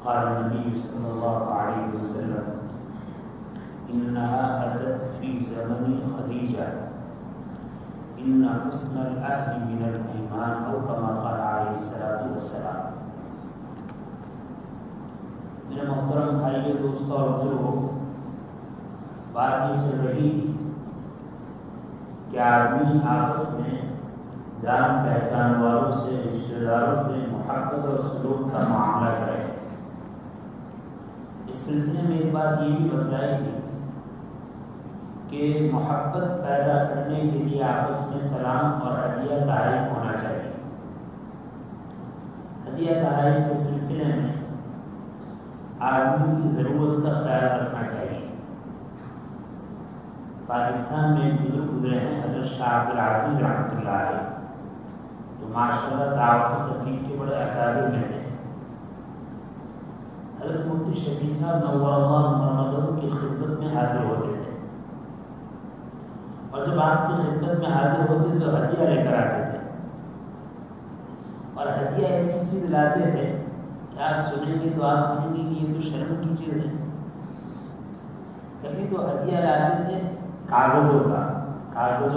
قال النبي صلى الله عليه وسلم إنها أتت في زمن خديجة إن حسن العهد من الإيمان أو كما قال عليه الصلاة والسلام. میرے محترم بھائیو دوستوں اور بزرگوں، بات یہ چل رہی کہ آدمی آپس میں جان پہچان والوں سے، رشتہ داروں سے محبت اور سلوک کا معاملہ کرے. اس سلسلے میں ایک بات یہ بھی بتلائی تھی کہ محبت پیدا کرنے کے لیے آپس میں سلام اور ہدیہ تحائف ہونا چاہیے. ہدیہ تحائف کے سلسلے میں آدمی کی ضرورت کا خیال رکھنا چاہیے. پاکستان میں ایک بزرگ گزرے ہیں حضرت شاہ عبد العزیز رحمۃ اللہ علیہ، تو ماشاء اللہ دعوت و تبلیغ کے بڑے اکابر میں تھے. حضرت مفتی شفیع صاحب نور اللہ مرقدہ کی خدمت میں حاضر ہوتے تھے، اور جب آپ کی خدمت میں حاضر ہوتے تو ہدیہ لے کر آتے تھے، اور ہدیہ ایسی چیز لاتے تھے کہ آپ سنیں گے تو آپ کہیں گے کہ یہ تو شرم کی چیز ہے. کبھی تو ہدیہ لاتے تھے کاغذوں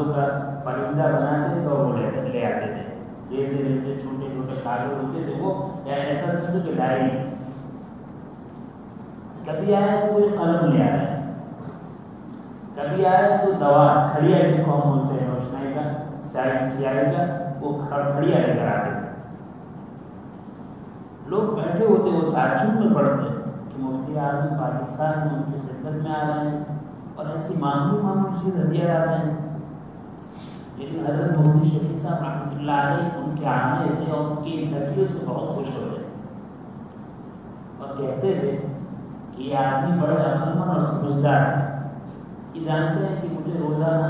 کا پرندہ بناتے تھے اور وہ لے آتے تھے. جیسے چھوٹے چھوٹے کاغذ ہوتے تھے وہ، یا ایسا سمجھو کہ ڈائری. کبھی آیا تو کوئی قلم لے آیا، کبھی آیا تو دوا کھڑیا جس کو ہم بولتے ہیں روشنائی کا سیاہی کا، وہ کھڑیا لے کر آتے تھے. لوگ بیٹھے ہوتے وہ تعجب میں پڑتے کہ مفتی اعظم پاکستان میں ان کی خدمت میں آ رہے ہیں اور ایسی معمولی چیز ہدیہ لاتے ہیں. لیکن حضرت مفتی شفیع صاحب رحمۃ اللہ علیہ ان کے آنے سے اور ان کی ہدیوں سے بہت خوش ہوتے اور کہتے تھے کہ یہ آدمی بڑے عقلمند اور سمجھدار ہے. یہ جانتے ہیں کہ مجھے روزانہ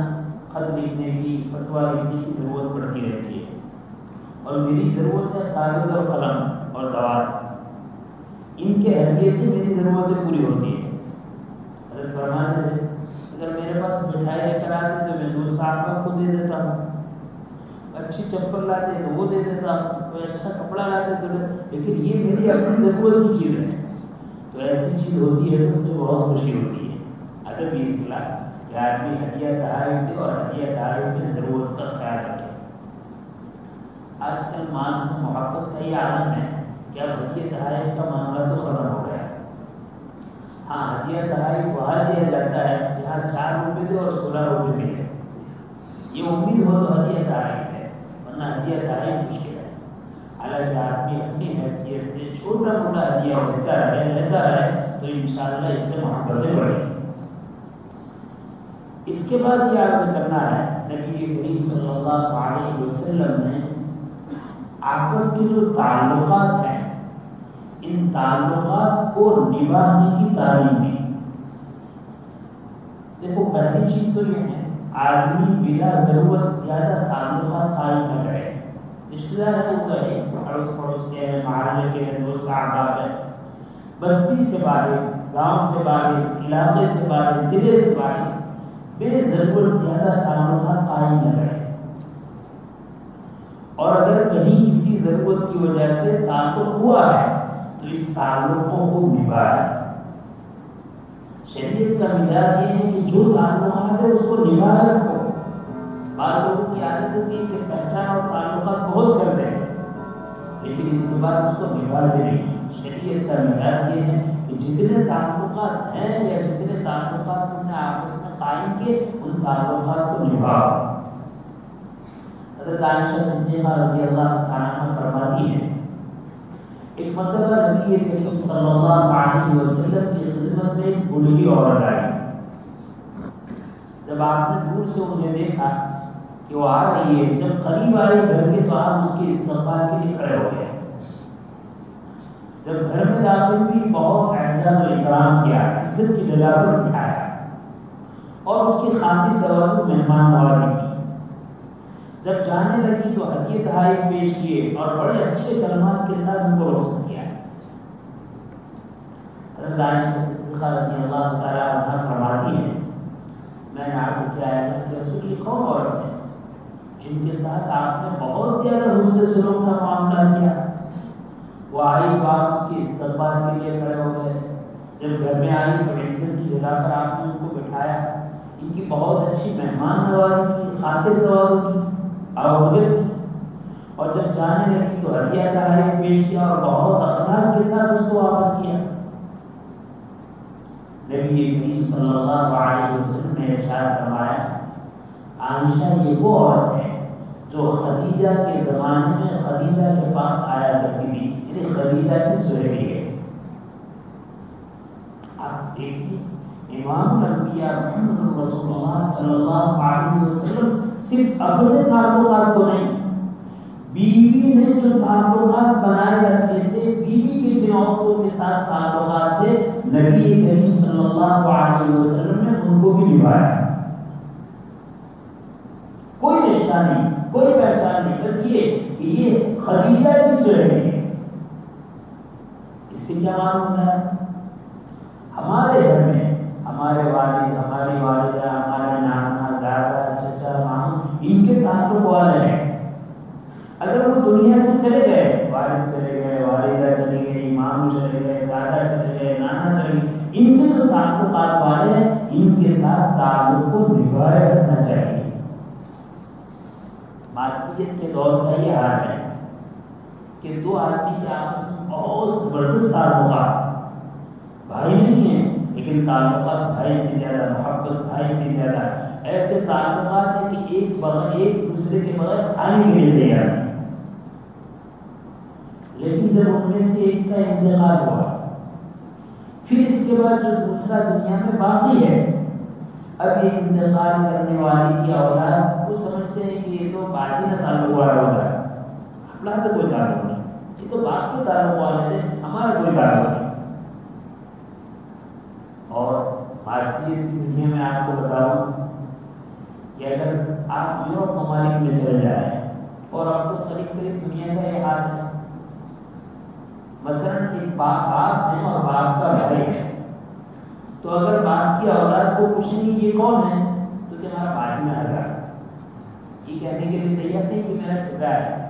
خط لکھنے کی، فتویٰ لکھنے کی ضرورت پڑتی رہتی ہے، اور میری ضرورت ہے کاغذ اور قلم اور دوات. ان کے ہدیے سے میری ضرورتیں پوری ہوتی ہیں. حضرت فرماتے تھے اگر میرے پاس مٹھائی لے کر آتے تو میں دوست آپ کو دے دیتا ہوں، اچھی چپل لاتے تو وہ دے دیتا ہوں، کوئی اچھا کپڑا لاتے تو لیکن یہ میری اپنی ضرورت کی چیز ہے. تو ایسی چیز ہوتی ہے تو مجھے بہت خوشی ہوتی ہے. ادب یہ نکلا کہ آدمی ہدیہ تحائف دے اور ہدیہ تحائف میں ضرورت کا خیال رکھے. آج کل مال سے محبت کا یہ عالم ہے کہ اب ہدیہ تحائف کا معاملہ تو ختم ہو گیا. ہاں، ہدیہ تحائف وہاں دیا جاتا ہے جہاں 4 روپے دے اور 16 روپے ملے. یہ امید ہو تو ہدیہ تحائف ہے، ورنہ ہدیہ تحائف مشکل ہے. حالانکہ آدمی اپنی حیثیت سے چھوٹا موٹا ہدیہ لیتا رہے تو انشاءاللہ اس سے محبتیں بڑھیں. اس کے بعد یہ عرض کرنا ہے نبی کریم صلی اللہ علیہ وسلم نے آپس کے جو تعلقات ہیں ان تعلقات کو نبھانے کی تعلیم دی. دیکھو، پہلی چیز تو یہ ہے آدمی بلا ضرورت زیادہ تعلقات قائم نہ کرے. رشتہ دار ہے وہ تو ہے، پڑوس کے ہیں، محلے کے ہیں، دوست احباب ہیں. بستی سے باہر، گاؤں سے باہر، علاقے سے باہر، ضلع سے باہر بے ضرورت زیادہ تعلقات قائم نہ کریں. اور اگر کہیں کسی ضرورت کی وجہ سے تعلق ہوا ہے تو اس تعلقوں کو نبھائے. شریعت کا مزاج یہ ہے کہ جو تعلقات ہے اس کو نبھائے رکھو. بعض لوگوں کی عادت ہوتی ہے کہ پہچان اور تعلقات بہت کرتے ہیں لیکن اس کے بعد اس کو نبھاتے نہیں. شریعت کا مزاج یہ ہے کہ جتنے تعلقات ہیں یا جتنے تعلقات تم نے آپس میں قائم کیے ان تعلقات کو نبھاؤ. حضرت عائشہ صدیقہ رضی اللہ تعالیٰ عنہ فرماتی ہے ایک مرتبہ نبی کریم صلی اللہ علیہ وسلم کی خدمت میں ایک بوڑھی عورت آئی. جب آپ نے دور سے انہیں دیکھا کہ وہ آ رہی ہے، جب قریب آئی گھر کے تو آپ اس کے استقبال کے لیے کھڑے ہو گئے. جب گھر میں داخل ہوئی بہت اعزاز و اکرام کیا، عزت کی جگہ پر بٹھایا اور اس کی خاطر دروازوں مہمان نوازی کی. جب جانے لگی تو ہدیہ تحائف پیش کیے اور بڑے اچھے کلمات کے ساتھ ان کو رخصت کیا. حضرت عائشہ صدیقہ رضی اللہ تعالیٰ عنہا فرماتی ہے میں نے عرض کیا ہے کہ رسول یہ کون عورت ہے جن کے ساتھ آپ نے بہت زیادہ حسن سلوک کا معاملہ کیا؟ وہ آئی تو آپ اس کے استقبال کے لیے کھڑے ہو گئے، جب گھر میں آئی تو عزت کی جگہ پر آپ نے ان کو بٹھایا، ان کی بہت اچھی مہمان نوازی کی، خاطر توازو کی، آوگت کی، اور جب جانے لگی تو ہدیہ تحائف پیش کیا اور بہت اخلاق کے ساتھ اس کو واپس کیا۔ نبی کریم صلی اللہ علیہ وسلم نے ارشاد فرمایا عائشہ یہ وہ عورت ہے جو خدیجہ کے زمانے میں خدیجہ کے پاس آیا کرتی تھی، یعنی خدیجہ کی سہیلی ہے۔ آپ دیکھیے امام الانبیاء محمد رسول اللہ صلی اللہ علیہ وسلم صرف اپنے تعلقات کو نہیں، بیوی نے جو تعلقات بنائے رکھے تھے، بیوی کے جن عورتوں کے ساتھ تعلقات تھے، نبی کریم صلی اللہ علیہ وسلم نے ان کو بھی نبھایا۔ کوئی رشتہ نہیں، کوئی پہچان نہیں، بس یہ کہ یہ خدیجہ کی سہیلی ہے۔ اس سے کیا معلوم ہوتا ہے؟ ہمارے گھر میں ہمارے والد، ہماری والدہ، ہمارے نانا، دادا، چچا، ماموں ان کے تعلق والے ہیں۔ اگر وہ دنیا سے چلے گئے، والد چلے گئے، والدہ چلے گئی، ماموں چلے گئے، دادا چلے گئے، نانا چلے گئے، ان کے جو تعلقات والے ہیں ان کے ساتھ تعلق کو نبھائے رکھنا چاہیے۔ مادیت کے دور کا یہ حال ہے کہ دو آدمی کے آپس میں بہت زبردست تعلقات، بھائی نہیں ہیں لیکن تعلقات بھائی سے زیادہ، محبت بھائی سے زیادہ، ایسے تعلقات ہیں کہ ایک دوسرے کے بغیر کھانے کے لیے تیار نہیں۔ لیکن جب ان میں سے ایک کا انتقال ہوا، پھر اس کے بعد جو دوسرا دنیا میں باقی ہے، اب یہ انتقال کرنے والے کی اولاد وہ سمجھتے ہیں کہ یہ تو باجی نہ تعلق والا ہوتا ہے، اپنا تو کوئی تعلق نہیں، یہ تو باپ کے تعلق والے تھے، ہمارا کوئی تعلق نہیں۔ اور مادیت کی دنیا میں آپ کو بتاؤں کہ اگر آپ یورپ ممالک میں چلے جائیں، اور اب تو قریب دنیا کا یہ حال ہے، مثلاً ایک باپ ہے اور باپ کا بھائی ہے، تو اگر باپ کی اولاد کو پوچھیں گے یہ کون ہے تو کہ ہمارا باجی میں آئے گا، یہ کہنے کے لیے تیار نہیں کہ میرا چچا ہے۔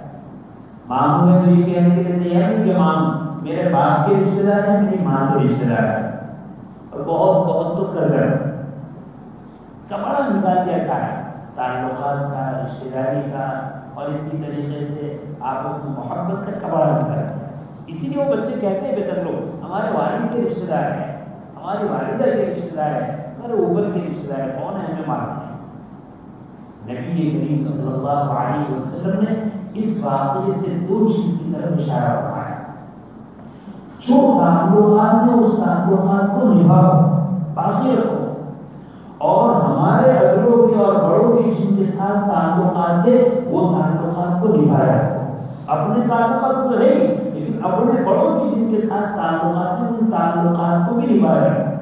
ماموں ہے تو یہ کہنے کے لیے تیار نہیں کہ ماموں میرے باپ کے رشتے دار ہیں، میری ماں کے رشتے دار ہیں، اور بہت بہت تو کزن کا بڑا نکال جیسا ہے تعلقات کا، رشتے داری کا، اور اسی طریقے سے آپس میں محبت کا کبڑا نکال ہے۔ اسی لیے وہ بچے کہتے ہیں بہتر لوگ ہمارے والد کے رشتے دار ہیں، ہماری والدہ کے رشتے دار ہیں، ہمارے اوپر کے رشتے دار ہیں، کون ہے ہمیں معلوم ہے۔ نبی کریم صلی اللہ علیہ وسلم نے اس واقعے سے دو چیز کی طرف اشارہ فرمایا، جو تعلقات ہیں اس تعلقات کو نبھاؤ، باقی رکھو، اور ہمارے اگلوں کے اور بڑوں کے جن کے ساتھ تعلقات تھے وہ تعلقات کو نبھائے رکھو۔ اپنے تعلقات تو ہے ہی، لیکن اپنے بڑوں کے جن کے ساتھ تعلقات ہیں ان تعلقات کو بھی نبھائے رکھو۔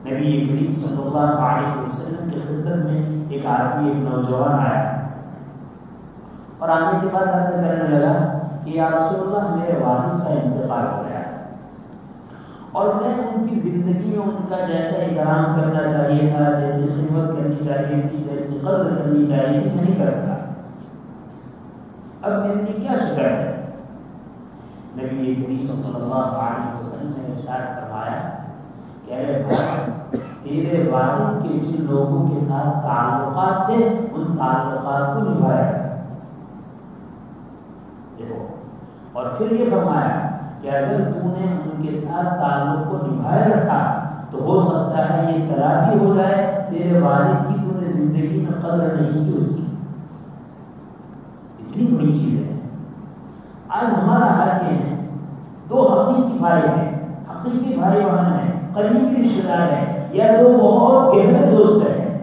نبی کریم صلی اللہ علیہ وسلم کی خدمت میں ایک آدمی، ایک نوجوان آیا، اور آنے کے بعد عرض کرنے لگا کہ یا رسول اللہ میرے والد کا انتقال ہو گیا، اور میں ان کی زندگی میں ان کا جیسا احترام کرنا چاہیے تھا، جیسی خدمت کرنی چاہیے تھی، جیسی قدر کرنی چاہیے تھی، میں نہیں کر سکا، اب میرے لیے کیا شکر ہے؟ نبی کریم صلی اللہ علیہ وسلم نے ارشاد فرمایا کہ ارے بھائی تیرے والد کے جن لوگوں کے ساتھ تعلقات تھے ان تعلقات کو نبھایا دیکھو، اور پھر یہ فرمایا کہ اگر تو نے ان کے ساتھ تعلق کو نبھائے رکھا تو ہو سکتا ہے یہ تلافی ہو جائے تیرے والد کی، تو نے زندگی میں قدر نہیں کی اس کی۔ اتنی بڑی چیز ہے۔ آج ہمارا حال یہ ہے، دو حقیقی بھائی ہیں، حقیقی بھائی بہن ہیں، قریبی رشتے دار ہیں، یا دو بہت گہرے دوست ہیں،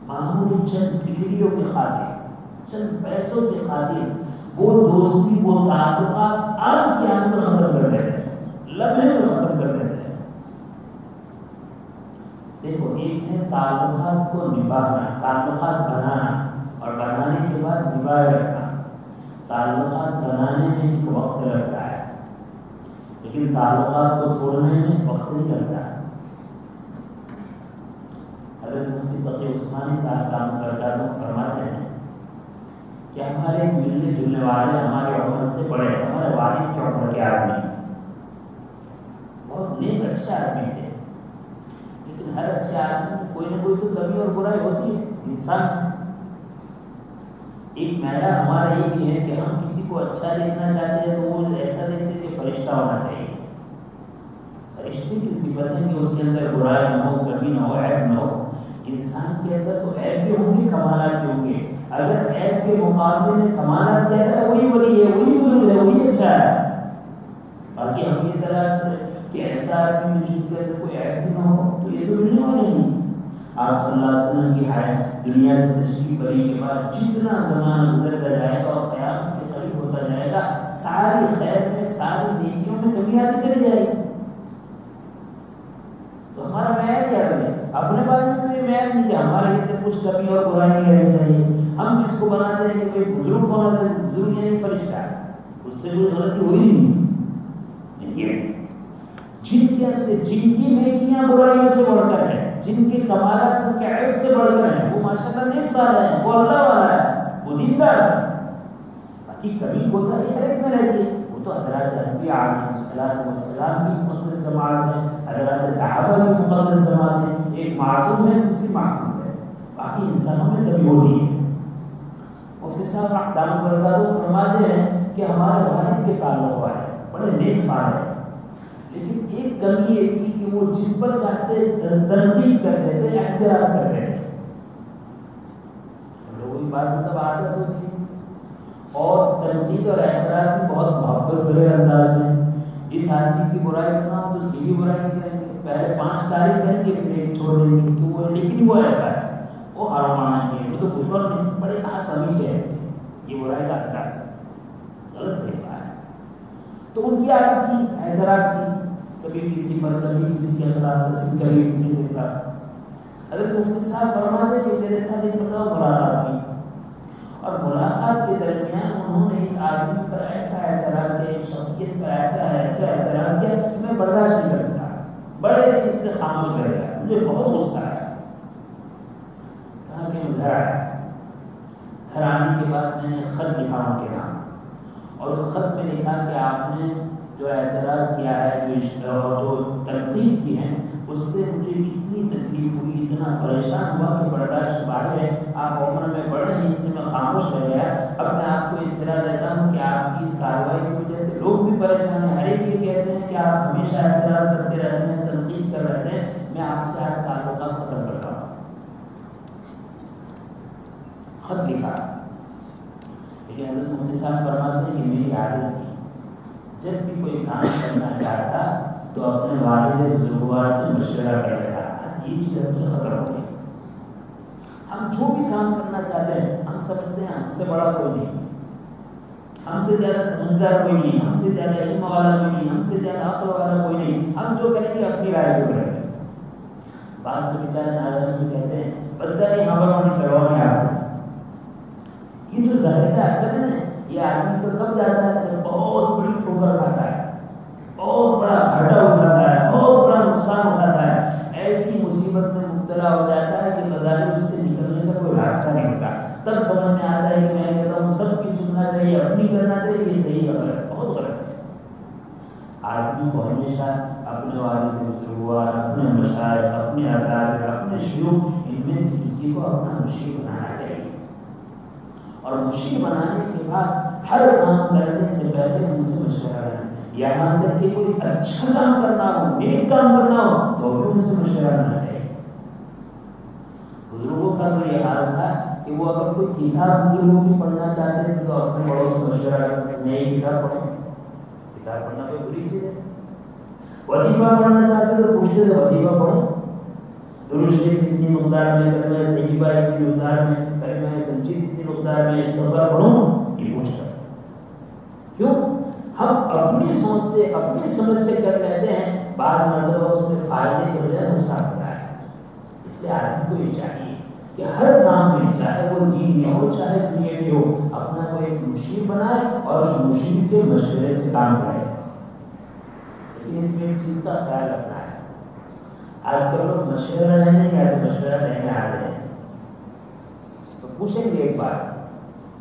معمولی چند ڈگریوں کی خاطر، چند پیسوں کی خاطر وہ دوستی، وہ تعلقات آن کی آن میں ختم کر دیتے ہیں، لمحے میں ختم کر دیتے ہیں۔ دیکھو ایک ہے تعلقات کو نبھانا، تعلقات بنانا، اور بنانے کے بعد نبھائے رکھنا۔ تعلقات بنانے میں ایک وقت لگتا ہے، لیکن تعلقات کو توڑنے میں وقت نہیں لگتا ہے۔ حضرت مفتی تقی عثمانی صاحب دامت برکاتہ فرماتے ہیں کہ ہمارے ملنے جلنے والے ہمارے عمر سے بڑے، ہمارے والد کے عمر کے آدمی، بہت نیک اچھے آدمی تھے، لیکن ہر اچھے آدمی میں کوئی نہ کوئی تو کمی اور برائی ہوتی ہے، انسان۔ ایک معیار ہمارا یہ بھی ہے کہ ہم کسی کو اچھا دیکھنا چاہتے ہیں تو وہ ایسا دیکھتے ہیں کہ فرشتہ ہونا چاہیے۔ فرشتے کی صفت ہے کہ اس کے اندر برائی نہ ہو، کمی نہ ہو، عیب نہ ہو۔ انسان کے اندر تو عیب بھی ہوں گے، کمالات بھی ہوں گے۔ اگر عیب کے مقابلے میں کمالات دیا جائے وہی ولی ہے، وہی بزرگ ہے، وہی اچھا ہے۔ باقی ہم یہ تلاش کریں کہ ایسا آدمی جن کے اندر کوئی عیب بھی نہ ہو تو یہ تو ملنے والا نہیں۔ آپ صلی اللہ علیہ وسلم کی حیات دنیا سے تشریف بری کے بعد جتنا زمانہ گزرتا جائے گا اور قیامت کے قریب ہوتا جائے گا، ساری خیر میں، ساری نیکیوں میں کمی آتی چلی جائے گی۔ تو ہمارا معیار کیا بنے؟ اپنے بارے میں تو یہ معیار نہیں کہ ہمارے اندر کچھ کمی اور برائی نہیں رہنی چاہیے۔ ہم جس کو بناتے ہیں کہ کوئی بزرگ کو بناتے ہیں، بزرگ یعنی فرشتہ ہے، اس سے کوئی غلطی ہوئی نہیں تھی۔ جن کے اندر جن کی نیکیاں برائیوں سے بڑھ کر ہے، جن کے کمالات ان کے عیب سے بڑھ کر ہیں، وہ ماشاءاللہ نیک سال ہے، وہ اللہ والا ہے، وہ دیندار ہے۔ باقی کمی ہوتا ہے ہر ایک میں رہتی ہے، وہ تو حضرات انبیاء علیہ السلام کی مقدس جماعت ہے، حضرات صحابہ کی مقدس جماعت ہے، ایک معصوم ہے، دوسری محفوظ ہے۔ باقی انسانوں میں کمی ہوتی ہے۔ مفتی صاحب رحمۃ اللہ فرماتے ہیں کہ ہمارے والد کے تعلق والے بڑے نیک سال ہیں، لیکن ایک کمی یہ تھی کہ وہ جس پر چاہتے تنقید کرتے تھے، اعتراض کرتے تھے۔ لوگوں کی بات مطلب عادت ہوتی ہے، اور تنقید اور اعتراض بھی بہت محبت بھرے انداز میں۔ اس آدمی کی برائی کرنا ہو تو سیدھی برائی نہیں کریں گے، پہلے 5 تعریف کریں گے پھر ایک چھوڑ دیں گے کہ وہ، لیکن وہ ایسا ہے، وہ حرام ہے، وہ تو کفر نہیں، بڑے کمی سے ہے، یہ برائی کا انداز غلط طریقہ ہے۔ تو ان کی عادت تھی اعتراض کی، کبھی کسی پر، کبھی کسی کے خلاف، کبھی کسی کے خلاف۔ حضرت مفتی صاحب فرماتے ہیں کہ میرے ساتھ ایک مرتبہ ملاقات ہوئی، اور ملاقات کے درمیان انہوں نے ایک آدمی پر ایسا اعتراض کیا، ایک شخصیت پر ایسا اعتراض کیا کہ میں برداشت نہیں کر سکا، بڑے تھے اس نے خاموش کر دیا، مجھے بہت غصہ آیا۔ کہا کہ میں گھر آیا، گھر آنے کے بعد میں نے خط لکھا ان کے نام، اور اس خط میں لکھا کہ آپ نے جو اعتراض کیا ہے، جو تنقید کی ہے، اس سے مجھے اتنی تکلیف ہوئی، اتنا پریشان ہوا کہ برداشت باہر ہے، آپ عمر میں بڑے ہیں، اس لیے میں خاموش رہ گیا۔ اب میں آپ کو اطلاع دیتا ہوں کہ آپ کی اس کارروائی کی وجہ سے لوگ بھی پریشان ہیں، ہر ایک یہ کہتے ہیں کہ آپ ہمیشہ اعتراض کرتے رہتے ہیں، تنقید کر رہتے ہیں، میں آپ سے آج تعلقات ختم کرتا ہوں۔ خط لکھا، لیکن حضرت مفتی صاحب فرماتے ہیں کہ میری عادت تھی جب بھی کوئی کام کرنا چاہتا تو اپنے والد بزرگوار سے مشورہ کر لیتا، آج یہ چیز ہم سے ختم ہو گئی۔ ہم جو بھی کام کرنا چاہتے ہیں، ہم سمجھتے ہیں ہم سے بڑا کوئی نہیں، ہم سے زیادہ سمجھدار کوئی نہیں، ہم سے زیادہ علم والا کوئی نہیں، ہم سے زیادہ عقل والا کوئی نہیں، ہم جو کریں گے اپنی رائے کو کریں گے۔ بعض تو بیچارے نادانی میں کہتے ہیں بندہ نہیں ہمارا کروانے آتا۔ یہ جو ظاہر اثر ہے نا، یہ آدمی کو کب جاتا ہے جب بہت بڑی ٹھوکر کھاتا ہے، بہت بڑا گھاٹا اٹھاتا ہے، بہت بڑا نقصان اٹھاتا ہے، ایسی مصیبت میں مبتلا ہو جاتا ہے کہ بظاہر اس سے نکلنے کا کوئی راستہ نہیں ہوتا۔ تب سمجھ میں آتا ہے کہ میں کہتا ہوں سب کی سننا چاہیے، اپنی کرنا چاہیے، یہ صحیح ہے، غلط، بہت غلط ہے۔ آدمی کو ہمیشہ اپنے والد بزرگوار، اپنے مشائخ، اپنے اکابر، اپنے شیوخ، ان میں سے کسی کو اپنا مرشد بنانا چاہیے، اور مرشد بنانے کے بعد ہر کام کرنے سے پہلے ان سے مشورہ کرنا، یہاں تک کہ کوئی اچھا کام کرنا ہو، نیک کام کرنا ہو تو بھی ان سے مشورہ کرنا چاہیے۔ بزرگوں کا تو یہ حال تھا کہ وہ اگر کوئی کتاب بزرگوں کی پڑھنا چاہتے تھے تو اپنے بڑوں سے مشورہ کرتے، نئی کتاب پڑھیں، کتاب پڑھنا کوئی بری چیز ہے۔ وظیفہ پڑھنا چاہتے تو پوچھتے تھے وظیفہ پڑھو، درود شریف اتنی مقدار میں، کلمہ طیبہ اتنی مقدار میں، کلمہ تنجید اتنی مقدار میں، استغفار پڑھوں، یہ پوچھ کر۔ کیوں؟ ہم اپنی سوچ سے، اپنی سمجھ سے کر لیتے ہیں، بعد مرتبہ اس میں فائدے کے بجائے نقصان ہوتا ہے۔ اس لیے آدمی کو یہ چاہیے کہ ہر کام میں، چاہے وہ دین میں ہو چاہے دنیا میں ہو، اپنا کوئی ایک مشیر بنائے اور اس مشیر کے مشورے سے کام کرے۔ لیکن اس میں ایک چیز کا خیال رکھنا ہے، آج کل لوگ مشورہ لینے نہیں آتے، مشورہ لینے آتے ہیں۔ تو پوچھیں گے ایک بار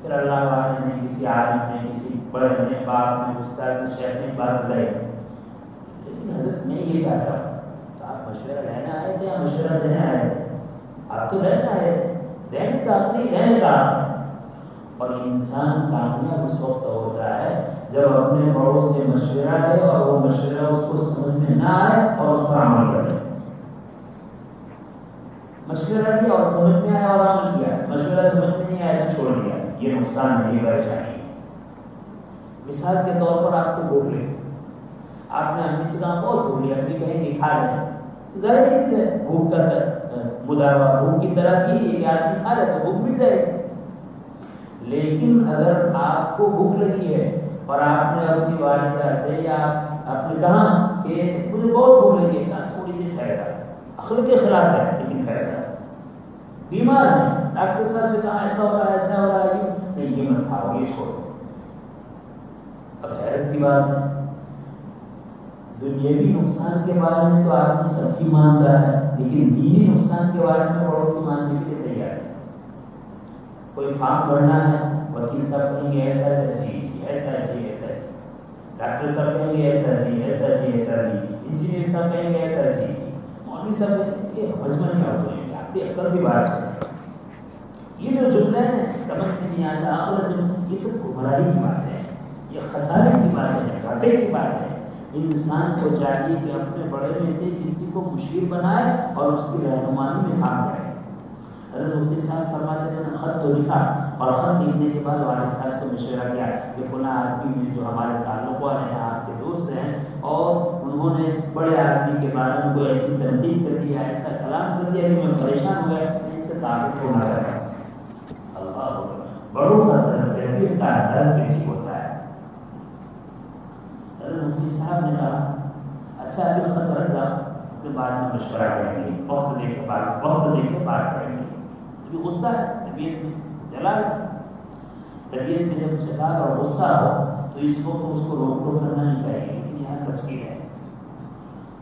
پھر اللہ والے نے کسی عالم نے کسی بڑے نے باپ نے استاد نے شیخ نے بات بتائی، لیکن حضرت میں یہ چاہتا ہوں تو آپ مشورہ لینے آئے تھے یا مشورہ دینے آئے تھے؟ آپ تو لینے آئے تھے، دینے کا آپ نہیں لینے کا آپ ہے۔ اور انسان کامیاب اس وقت ہوتا ہے جب اپنے بڑوں سے مشورہ لے اور وہ مشورہ اس کو سمجھ میں نہ آئے اور اس پر عمل کرے۔ مشورہ کیا اور سمجھ میں آیا اور عمل کیا، مشورہ سمجھ میں نہیں آیا تو چھوڑ دیا، یہ نقصان ہے، یہ پریشانی ہے۔ مثال کے طور پر آپ کو بھوک لگی، آپ نے امی سے کہا بہت بھوک لگی، امی کہیں گے کھا لیں، ظاہر چیز ہے بھوک کا مداوا بھوک کی طرح کی ایک آدمی کھا لے تو بھوک مٹ جائے گی۔ لیکن اگر آپ کو بھوک لگی ہے اور آپ نے اپنی والدہ سے یا آپ نے کہا کہ مجھے بہت بھوک لگی ہے، تھوڑی دیر ٹھہرا، عقل کے خلاف ہے لیکن ٹھہرا، بیمار ہے، ڈاکٹر صاحب سے کہا ایسا ہو رہا ہے ایسا ہو رہا ہے، نہیں یہ مت کھاؤ یہ چھوڑو۔ اب حیرت کی بات ہے، دنیاوی نقصان کے بارے میں تو آدمی سب کی مانتا ہے، لیکن دینی نقصان کے بارے میں بڑوں کی ماننے کے لیے تیار ہے۔ کوئی فارم بھرنا ہے، وکیل صاحب کہیں گے ایسا ہے جی جی ایسا ہے جی ایسا ہے، ڈاکٹر صاحب کہیں گے ایسا جی ایسا جی ایسا جی، انجینئر صاحب کہیں گے ایسا جی، مولوی صاحب کہیں گے یہ سمجھ میں نہیں آتا ہے، آپ کی عقل کی بات ہے۔ یہ جو جملے ہیں سمجھ میں نہیں آتا، عقل سے یہ سب گمراہی کی بات ہے، یہ خسارے کی بات ہے، گھاٹے کی بات ہے۔ انسان کو چاہیے کہ اپنے بڑے میں سے کسی کو مشیر بنائے اور اس کی رہنمائی میں کام کرے۔ حضرت مفتی صاحب فرماتے ہیں نے خط تو لکھا اور خط لکھنے کے بعد والد صاحب سے مشورہ کیا کہ فلاں آدمی میں جو ہمارے تعلق والے ہیں آپ کے دوست ہیں اور انہوں نے بڑے آدمی کے بارے میں کوئی ایسی تنقید کر دیا، ایسا کلام کر دیا کہ میں پریشان ہو گیا، ان سے تعلق ہونا چاہتا ہوں۔ اللہ بڑوں کا تربیت کا انداز بھی ٹھیک ہوتا ہے۔ حضرت مفتی صاحب نے کہا اچھا ابھی خط رکھ جاؤ، پھر بعد میں مشورہ کریں گے، وقت دے کے بات کریں گے۔ یہ غصہ ہے، طبیعت میں جلا ہے، طبیعت میں جب جلال اور غصہ ہو تو اس وقت اس کو روک ٹوک کرنا نہیں چاہیے، لیکن یہاں تفصیل ہے،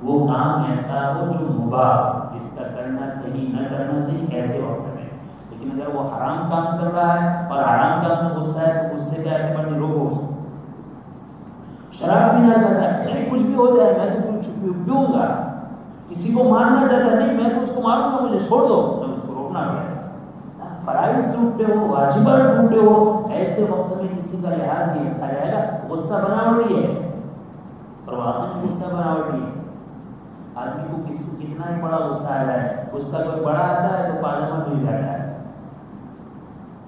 وہ کام ایسا ہو جو مباح، جس کا کرنا صحیح نہ کرنا صحیح، ایسے وقت میں۔ لیکن اگر وہ حرام کام کر رہا ہے اور حرام کام میں غصہ ہے تو غصے کا اعتبار نہیں، روکو اس کو۔ شراب پینا چاہتا ہے، نہیں کچھ بھی ہو جائے میں تو کچھ پیوں گا، کسی کو مارنا چاہتا ہے، نہیں میں تو اس کو ماروں گا، مجھے چھوڑ دو، میں اس کو روکنا پڑے گا۔ فرائض ٹوٹتے ہو، واجبات ٹوٹتے ہو، ایسے وقت میں کسی کا لحاظ نہیں رکھا جائے گا۔ غصہ بناوٹی ہے اور واقعی میں غصہ بناوٹی ہے۔ آدمی کو کتنا ہی بڑا غصہ آ جائے، اس کا کوئی بڑا آتا ہے تو پاجامہ مل جاتا ہے،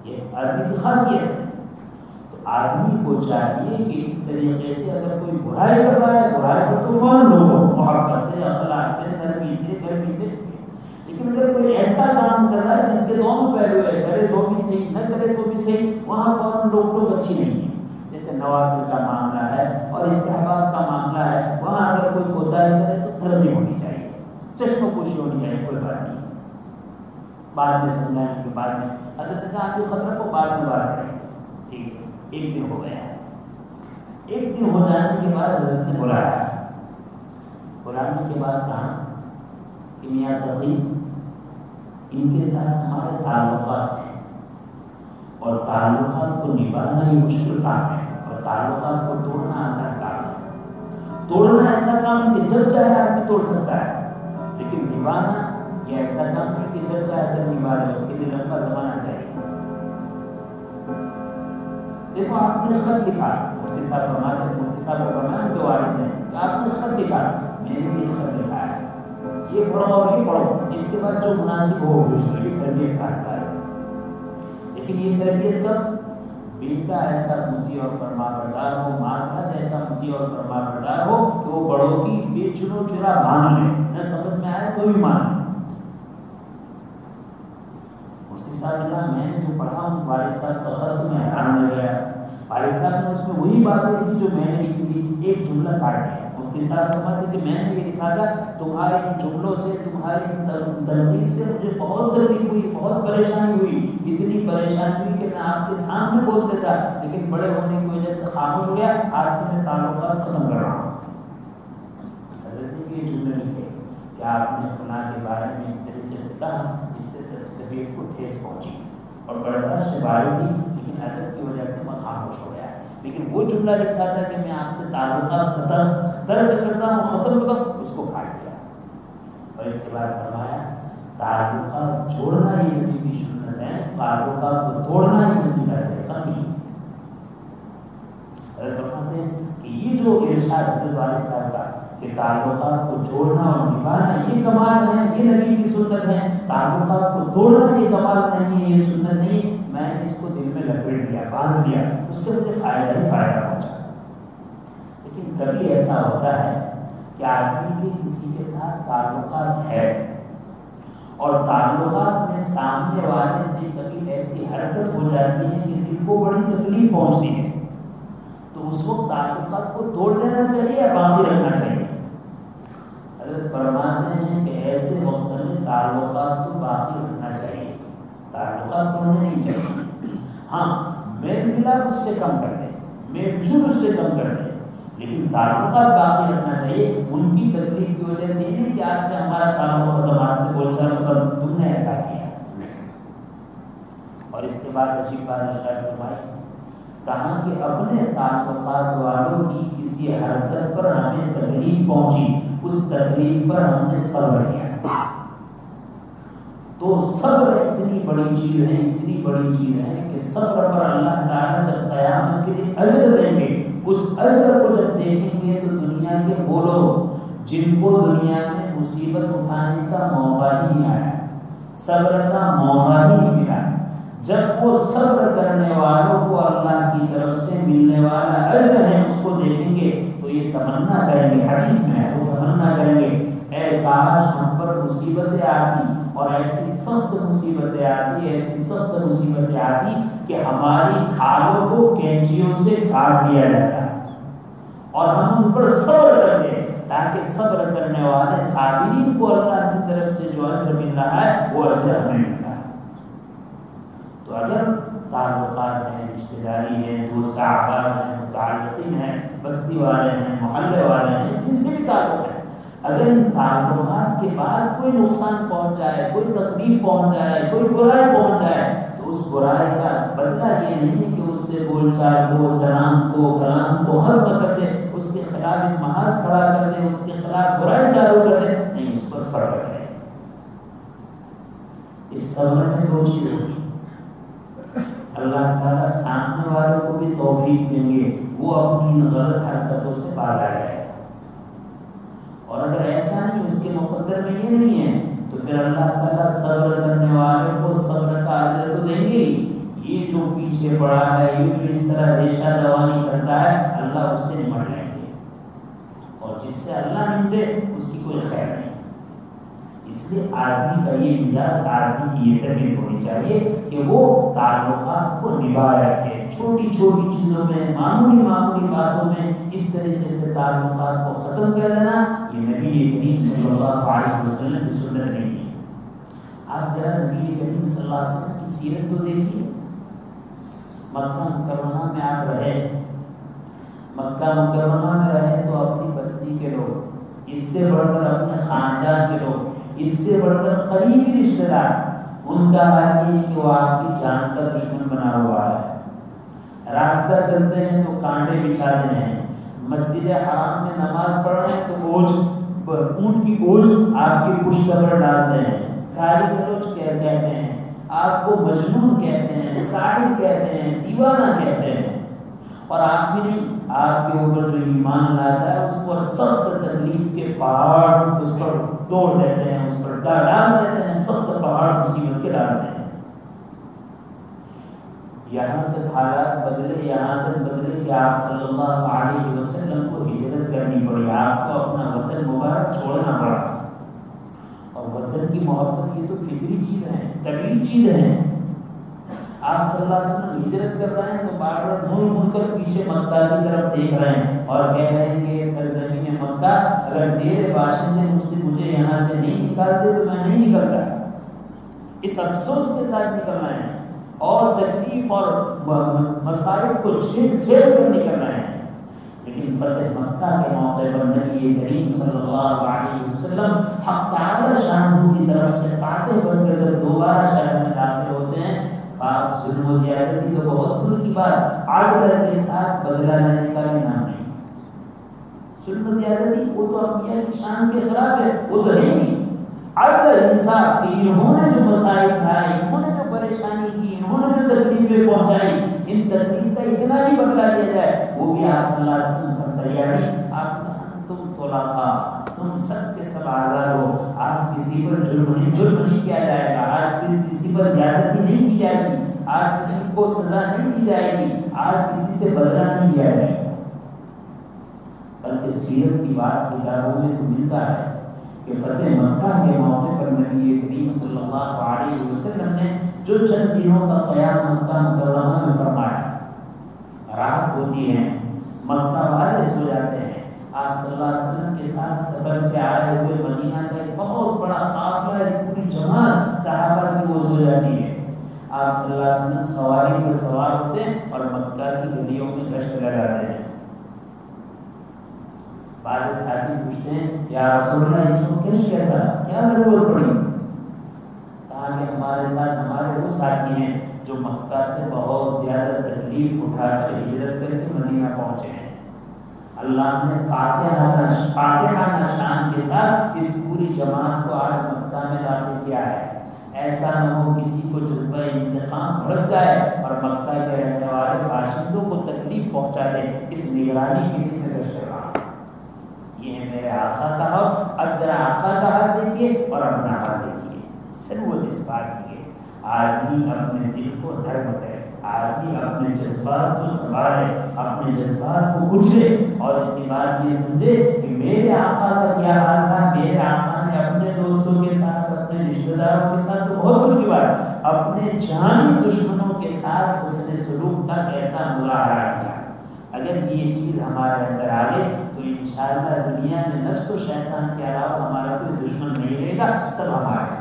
یہ آدمی کی خاصیت ہے۔ تو آدمی کو چاہیے کہ اس طریقے سے اگر کوئی برائی کر رہا ہے، برائی پر تو فوراً روکو، محبت سے، اخلاق سے، نرمی سے، گرمی سے۔ لیکن اگر کوئی ایسا کام کر رہا ہے جس کے دونوں پہلو ہے، کرے تو بھی صحیح نہ کرے تو بھی صحیح، وہاں فوراً روک ٹوک اچھی نہیں ہے۔ جیسے نوافل کا معاملہ ہے اور استحباب کا معاملہ ہے، وہاں اگر کوئی کوتاہی کرے تو ترغیب ہونی چاہیے، چشم پوشی ہونی چاہیے، کوئی بات نہیں، بعد میں سمجھانے کے بعد میں حضرت نے کہا آپ کے خطرہ کو بعد میں بات کریں گے، ٹھیک ہے۔ ایک دن ہو گیا، ایک دن ہو جانے کے بعد حضرت نے بلایا، بلانے کے بعد کہا کہ میاں تقی ان کے ساتھ ہمارے تعلقات ہیں اور تعلقات کو نبھانا یہ مشکل کام ہے اور تعلقات کو توڑنا آسان کام ہے۔ توڑنا ایسا کام ہے کہ جب چاہے آدمی توڑ سکتا ہے، لیکن نبھانا یہ ایسا کام ہے کہ جب چاہے تب نبھا لے، اس کے لیے لمبا زمانہ چاہیے۔ دیکھو آپ نے خط لکھا، مفتی صاحب فرماتے ہیں، مفتی صاحب کو فرمایا ان کے والد نے کہ آپ نے خط لکھا، میں نے بھی خط لکھا ہے، یہ پڑھو اور یہ پڑھو، اس کے بعد جو مناسب ہو اس میں بھی تربیت کرتا ہے۔ لیکن یہ تربیت کب؟ بیٹا ایسا مطیع اور فرما بردار ہو، ماں کا جیسا مطیع اور فرما بردار ہو کہ وہ بڑوں کی بے چنو چرا مان لے، نہ سمجھ میں آئے تو بھی مان لے۔ مفتی صاحب نے کہا میں نے جو پڑھا ہوں والد صاحب کا خط میں حیران رہ گیا، والد صاحب نے اس میں وہی باتیں لکھی جو میں نے لکھی تھی، ایک جملہ کاٹ دیا۔ مفتی صاحب فرماتے کہ میں نے یہ لکھا تھا تمہارے ان جملوں سے، تمہاری تنقید سے مجھے بہت تکلیف ہوئی، بہت پریشانی ہوئی، اتنی پریشانی ہوئی کہ میں آپ کے سامنے بول دیتا، لیکن بڑے ہونے کی وجہ سے خاموش ہو گیا، آج سے میں تعلقات ختم کر رہا ہوں۔ حضرت نے یہ جملے لکھے کہ آپ نے فلاں کے بارے میں اس طریقے سے کہا، اس سے طبیعت کو ٹھیس پہنچی اور برداشت سے باہر تھی، لیکن ادب کی وجہ سے میں خاموش ہو گیا. لیکن وہ جملہ لکھا تھا کہ میں آپ سے تعلقات ترک کرتا ہوں، ختم کرتا ہوں، اس کو کاٹ دیا. اور اس کے بعد فرمایا تعلقات جوڑنا ہی نبی کی سنت ہے، تعلقات کو توڑنا ہی نبی کا طریقہ نہیں. فرماتے ہیں کہ یہ جو ارشاد حضرت والد صاحب کا کہ تعلقات کو جوڑنا اور نبھانا یہ کمال ہے، یہ نبی کی سنت ہے. تعلقات کو توڑنا یہ کمال نہیں ہے، یہ سنت نہیں. میں نے اس کو دل میں لپیٹ لیا، باندھ لیا، اس سے مجھے فائدہ ہی فائدہ پہنچا. لیکن کبھی ایسا ہوتا ہے کہ آدمی کے کسی کے ساتھ تعلقات ہے اور تعلقات میں سامنے والے سے کبھی ایسی حرکت ہو جاتی ہے کہ دل کو بڑی تکلیف پہنچتی ہے، تو اس وقت تعلقات کو توڑ دینا چاہیے یا باقی رکھنا چاہیے؟ حضرت فرماتے ہیں کہ ایسے وقت میں تعلقات تو باقی رکھنا چاہیے، تعلقات توڑنے نہیں چاہیے. ہاں میل ملاپ اس سے کم کر دیں، میل جھول اس سے کم کر دیں، لیکن تعلقات باقی رکھنا چاہیے. ان کی تکلیف کی وجہ سے نہیں کہ آج سے ہمارا تعلق ختم، آج سے بول چال ختم، تم نے ایسا کیا. اور اس کے بعد عجیب بات ارشاد فرمائی، کہا کہ اپنے تعلقات والوں کی کسی حرکت پر ہمیں تکلیف پہنچی، اس تکلیف پر ہم نے صبر کیا. تو صبر اتنی بڑی چیز ہے، اتنی بڑی چیز ہے کہ صبر پر اللہ تعالیٰ جب قیامت کے دن اجر دیں گے، اس اجر کو جب دیکھیں گے تو دنیا کے وہ لوگ جن کو دنیا میں مصیبت اٹھانے کا موقع ہی نہیں آیا، صبر کا موقع ہی نہیں ملا، جب وہ صبر کرنے والوں کو اللہ کی طرف سے ملنے والا اجر ہے اس کو دیکھیں گے تو یہ تمنا کریں گے. حدیث میں ہے وہ تمنا کریں گے اے کاش ہم پر مصیبتیں آتی اور ایسی سخت مصیبتیں آتی، ایسی سخت مصیبتیں آتی کہ ہماری کھالوں کو کینچیوں سے کاٹ دیا جاتا اور ہم ان پر صبر کرتے تاکہ صبر کرنے والے صابرین کو اللہ کی طرف سے جو اجر مل رہا ہے وہ اجر ہمیں ملتا ہے. تو اگر تعلقات ہیں، رشتہ داری ہے، دوست احباب ہیں، متعلقین ہیں، بستی والے ہیں، محلے والے ہیں، جن سے بھی تعلق ہے، اگر ان تعلقات کے بعد کوئی نقصان پہنچ جائے، کوئی تکلیف پہنچ جائے، کوئی برائی پہنچ جائے تو اس برائی کا بدلہ یہ نہیں کہ اس سے بول چال کو، سلام کو، کلام کو ختم کر دے، اس کے خلاف ایک محاذ کھڑا کر دے، اس کے خلاف برائی چالو کر دے، نہیں، اس پر صبر کرے. اس صبر میں دو چیز ہوگی، اللہ تعالیٰ سامنے والوں کو بھی توفیق دیں گے، وہ اپنی غلط حرکتوں سے باز آ جائے گا. اور اگر ایسا نہیں، اس کے مقدر میں یہ نہیں ہے تو پھر اللہ تعالیٰ صبر کرنے والوں کو صبر کا اجر تو دیں گے. یہ جو پیچھے پڑا ہے، یہ جو اس طرح ریشہ دوانی کرتا ہے، اللہ اس سے نمٹ لیں گے، اور جس سے اللہ نمٹے اس کی کوئی خیر نہیں. اس لیے آدمی کا یہ مزاج، آدمی کی یہ تربیت ہونی چاہیے کہ وہ تعلقات کو نبھائے رکھے. چھوٹی چھوٹی چیزوں میں، معمولی معمولی باتوں میں اس طریقے سے تعلقات کو ختم کر دینا یہ نبی کریم صلی اللہ علیہ وسلم کی سنت نہیں ہے. آپ ذرا نبی کریم صلی اللہ علیہ وسلم کی سیرت تو دیکھیے. مکہ مکرمہ میں آپ رہے، مکہ مکرمہ میں رہے تو اپنی بستی کے لوگ، اس سے بڑھ کر اپنے خاندان کے لوگ، اس سے بڑھ کر قریبی رشتہ دار، ان کا حال یہ ہے کہ وہ آپ کی جان کا دشمن بنا ہوا ہے. راستہ چلتے ہیں تو کانٹے بچھاتے ہیں، مسجد حرام میں نماز پڑھ رہے ہیں تو بوجھ، اونٹ کی بوجھ آپ کی پشت پر ڈالتے ہیں، گالی گلوچ کہتے ہیں، آپ کو مجنون کہتے ہیں، ساحر کہتے ہیں، دیوانہ کہتے ہیں. اور آپ بھی نہیں، آپ کے اوپر جو ایمان لاتا ہے اس پر سخت تکلیف کے پہاڑ اس پر توڑ دیتے ہیں، اس پر ڈال دیتے ہیں، سخت پہاڑ مصیبت کے ڈالتے ہیں. یہاں تک حالات بدلے، یہاں تک بدلے کہ آپ صلی اللہ علیہ وسلم کو ہجرت کرنی پڑی، آپ کو اپنا وطن مبارک چھوڑنا پڑا. اور وطن کی محبت یہ تو فطری چیز ہے، طبیعی چیز ہے. آپ صلی اللہ علیہ وسلم ہجرت کر رہے ہیں تو بار بار مڑ کر پیچھے مکہ کی طرف دیکھ رہے ہیں اور کہہ رہے ہیں کہ سرزمین مکہ اگر تیرے باشندے مجھے یہاں سے نہیں نکالتے تو میں نہیں نکلتا. اس افسوس کے ساتھ نکلنا ہے اور تکلیف اور مسائل کو چھیڑ کر نکلنا ہے. لیکن فتح مکہ کے موقع پر نبی کریم صلی اللہ علیہ وسلم حق تعالی شانہ کی طرف سے فاتح بن کر جب دوبارہ شہر میں داخل ہوتے ہیں، باپ ظلم و زیادتی تو بہت دور کی بات، عدل کے ساتھ بدلہ لینے کا بھی نام نہیں۔ ظلم و زیادتی وہ تو انبیاء کی شان کے خلاف ہے، وہ تو نہیں۔ عدل انصاف کہ انہوں نے جو مسائل اٹھائے، انہوں نے جو پریشانی کی، انہوں نے جو تکلیفیں پہنچائی، ان تکلیف کا اتنا ہی بدلہ لیا جائے، وہ بھی آپ صلی اللہ علیہ وسلم کا تیار نہیں۔ آپ تم طلقاء، تم سب کے سب آزاد ہو، آج کسی پر جرم نہیں کیا جائے گا، آج پھر کسی پر زیادتی نہیں کی جائے گی، آج کسی کو سزا نہیں دی جائے گی، آج کسی سے بدلہ نہیں لیا جائے گا۔ بلکہ سیرت کی بات کتابوں میں تو ملتا ہے کہ فتح مکہ کے موقع پر نبی کریم صلی اللہ علیہ وسلم نے جو چند دنوں کا قیام مکہ مکرمہ میں فرمایا، رات ہوتی ہے، مکہ والے سو جاتے ہیں، آپ صلی اللہ علیہ وسلم کے ساتھ سفر سے آئے ہوئے مدینہ کا ایک بہت بڑا قافلہ، ایک پوری جماعت صحابہ کی وہ سو جاتی ہے، آپ صلی اللہ علیہ وسلم سواری پر سوار ہوتے ہیں اور مکہ کی گلیوں میں گشت لگاتے ہیں۔ بعض ساتھی پوچھتے ہیں یا رسول اللہ اس کو کیسا کیا ضرورت پڑی؟ کہا کہ ہمارے ساتھ ہمارے وہ ساتھی ہیں جو مکہ سے بہت زیادہ تکلیف اٹھا کر ہجرت کر کے مدینہ پہنچے ہیں، اللہ نے فاتحہ شان کے ساتھ اس پوری جماعت کو آج مکہ میں داخل کیا ہے۔ ایسا نہ ہو کسی کو جذبہ انتقام بھڑک جائے اور مکہ کے رہنے والے باشندوں کو تکلیف پہنچا دے، اس نگرانی کے لیے میں گشت رہا ہوں۔ یہ ہے میرے آقا کا حق۔ اب ذرا آقا کا حق دیکھیے اور اپنا حق دیکھیے، ضرورت اس بات کی ہے آدمی اپنے دل کو نرم کرے، آدمی اپنے جذبات کو سنبھالے، اپنے جذبات کو کچلے اور اس کی بات یہ سمجھے کہ میرے آقا کا کیا حال تھا، میرے آقا نے اپنے دوستوں کے ساتھ، اپنے رشتہ داروں کے ساتھ تو بہت دور کی بات، اپنے جانی دشمنوں کے ساتھ اس نے سلوک کا کیسا مظاہرہ کیا۔ اگر یہ چیز ہمارے اندر آ گئی تو انشاءاللہ دنیا میں نفس و شیطان کے علاوہ ہمارا کوئی دشمن نہیں رہے گا، سب ہمارے۔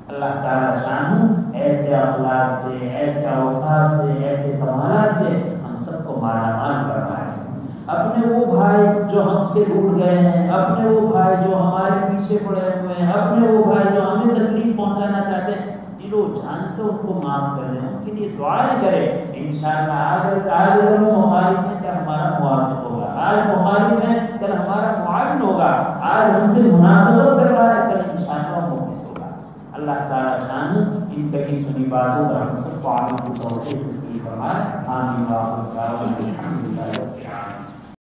اللہ تعالیٰ شانہ ایسے اخلاق سے، ایسے اوصاف سے، ایسے کمالات سے ہم سب کو مالا مال فرمائے۔ اپنے وہ بھائی جو ہم سے روٹ گئے ہیں، اپنے وہ بھائی جو ہمارے پیچھے پڑے ہوئے ہیں، اپنے وہ بھائی جو ہمیں تکلیف پہنچانا چاہتے ہیں، دل و جان سے ان کو معاف کر دیں، ان کے لیے دعائیں کریں۔ انشاءاللہ آج اگر وہ مخالف ہیں کل ہمارا موافق ہوگا، آج مخالف ہیں کل ہمارا معاون ہوگا، آج ہم سے منافقت کر رہا ہے کل انشاءاللہ مخلص ہوگا۔ اللہ تعالیٰ شانہ ان کئی سنی باتوں پر ہم سب کو عمل کی توفیق نصیب فرمائے۔ آمین۔ الحمدللہ۔